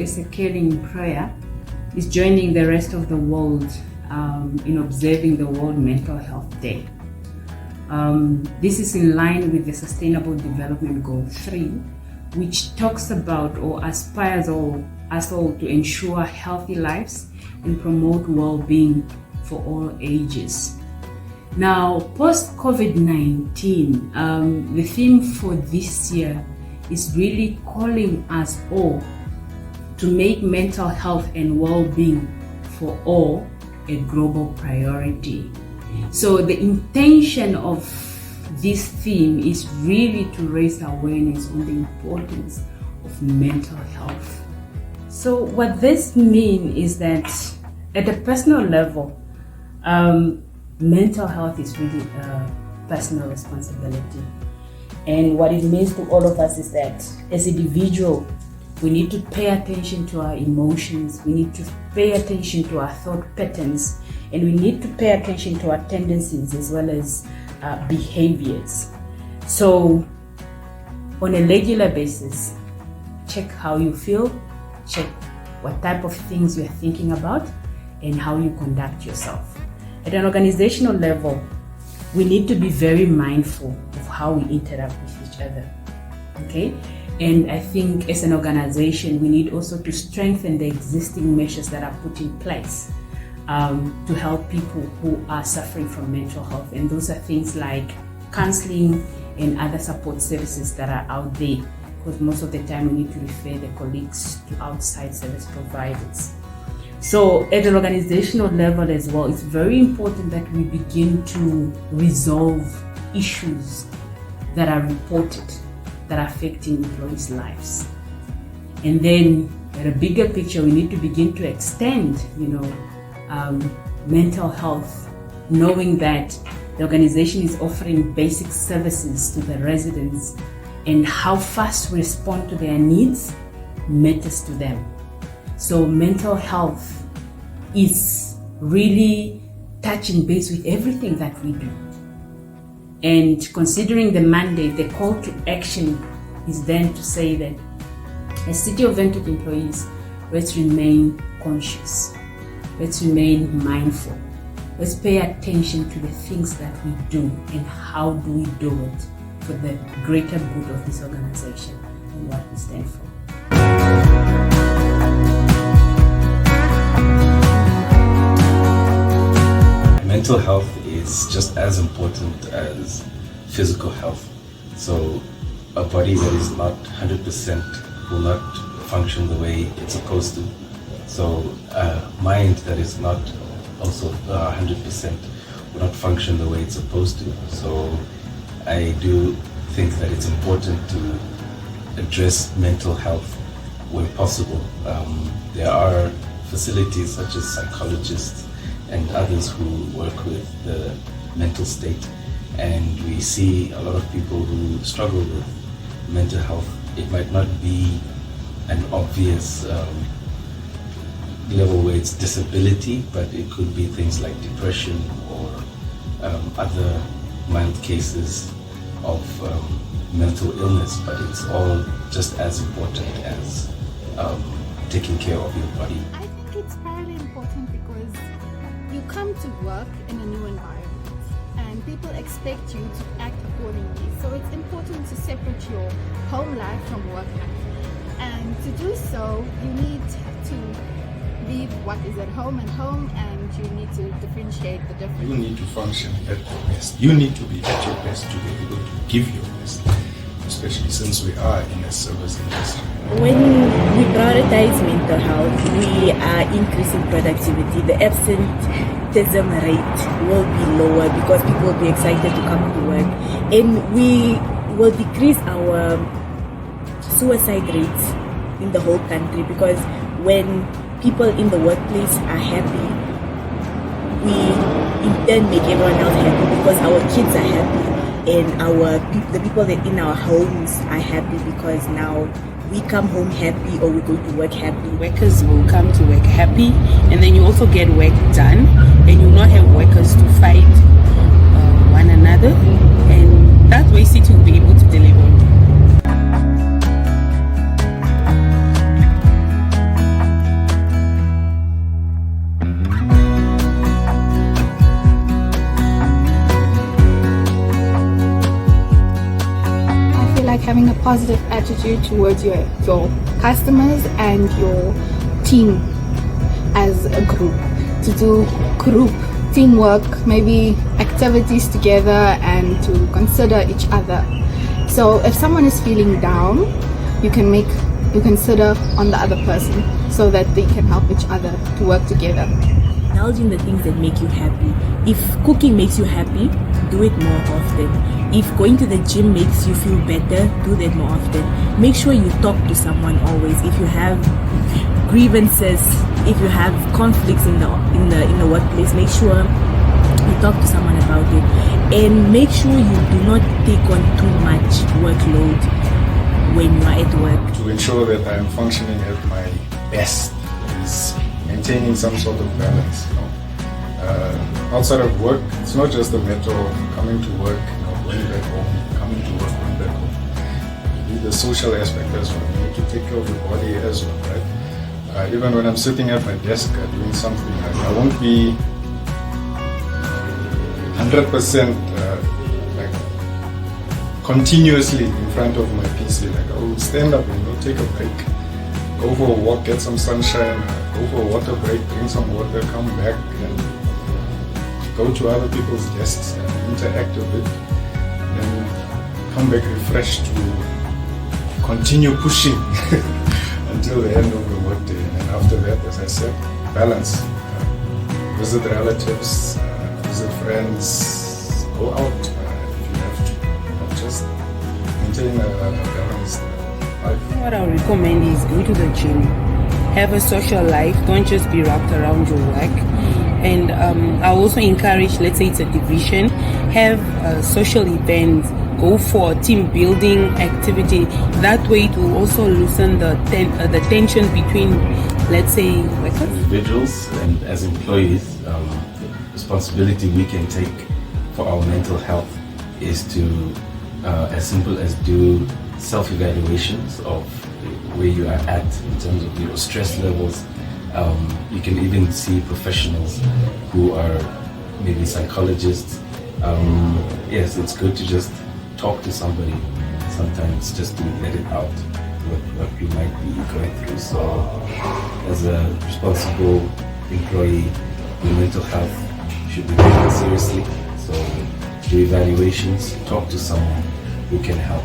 Ezekiel in prayer is joining the rest of the world in observing the World Mental Health Day. This is in line with the Sustainable Development Goal 3, which talks about or aspires us all to ensure healthy lives and promote well-being for all ages. Now, post-COVID-19, the theme for this year is really calling us all to make mental health and well-being for all a global priority. So the intention of this theme is really to raise awareness on the importance of mental health. So what this means is that at a personal level, mental health is really a personal responsibility. And what it means to all of us is that as an individual, we need to pay attention to our emotions, we need to pay attention to our thought patterns, and we need to pay attention to our tendencies as well as behaviors. So on a regular basis, check how you feel, check what type of things you're thinking about, and how you conduct yourself. At an organizational level, we need to be very mindful of how we interact with each other. Okay? And I think as an organization, we need also to strengthen the existing measures that are put in place to help people who are suffering from mental health. And those are things like counseling and other support services that are out there, because most of the time we need to refer the colleagues to outside service providers. So at an organizational level as well, it's very important that we begin to resolve issues that are reported that are affecting employees' lives. And then at a bigger picture, we need to begin to extend, mental health, knowing that the organization is offering basic services to the residents, and how fast we respond to their needs matters to them. So mental health is really touching base with everything that we do. And considering the mandate, the call to action is then to say that as City of Windhoek employees, let's remain conscious, let's remain mindful, let's pay attention to the things that we do and how do we do it for the greater good of this organization and what we stand for. Mental health is just as important as physical health. So a body that is not 100% will not function the way it's supposed to. So a mind that is not also 100% will not function the way it's supposed to. So I do think that it's important to address mental health where possible. There are facilities such as psychologists and others who work with the mental state, and we see a lot of people who struggle with mental health. It might not be an obvious level where it's disability, but it could be things like depression or other mild cases of mental illness, but it's all just as important as taking care of your body. I think it's fairly important because you come to work in a new environment and people expect you to act accordingly. So it's important to separate your home life from work life. And to do so, you need to leave what is at home, and you need to differentiate the difference. You need to function at your best. You need to be at your best to be able to give your best, especially since we are in a service industry. When we prioritize mental health, we are increasing productivity. The absenteeism rate will be lower because people will be excited to come to work, and we will decrease our suicide rates in the whole country, because when people in the workplace are happy, we in turn make everyone else happy because our kids are happy, and the people that in our homes are happy because now we come home happy or we go to work happy. Workers will come to work happy, and then you also get work done, and you will not have workers to fight one another, and that way City will be able to deliver. having a positive attitude towards your customers and your team as a group, to do group teamwork, maybe activities together, and to consider each other. So if someone is feeling down, you consider on the other person so that they can help each other to work together. Indulge in the things that make you happy. If cooking makes you happy, do it more often. If going to the gym makes you feel better, do that more often. Make sure you talk to someone always. If you have grievances, if you have conflicts in the workplace, make sure you talk to someone about it. And make sure you do not take on too much workload when you are at work. To ensure that I am functioning at my best is maintaining some sort of balance. Outside of work, it's not just a matter of coming to work, going back home, coming to work, going back home. You need the social aspect as well. You need to take care of your body as well, right? Even when I'm sitting at my desk doing something, I won't be 100% continuously in front of my PC. I will stand up and take a break, go for a walk, get some sunshine, go for a water break, drink some water, come back and go to other people's desks and interact a bit, and then come back refreshed to continue pushing until the end of the workday. And after that, as I said, balance. Visit relatives, visit friends, go out if you have to. Just maintain a balanced life. What I would recommend is go to the gym, have a social life, don't just be wrapped around your work. And I also encourage, let's say it's a division, have social events, go for team building activity. That way it will also loosen the tension between, let's say, workers. Individuals and as employees, responsibility we can take for our mental health is to, as simple as do self-evaluations of where you are at in terms of your stress levels. You can even see professionals who are maybe psychologists. Yes, it's good to just talk to somebody sometimes just to let it out, what you might be going through. So as a responsible employee, your mental health should be taken seriously. So do evaluations, talk to someone who can help.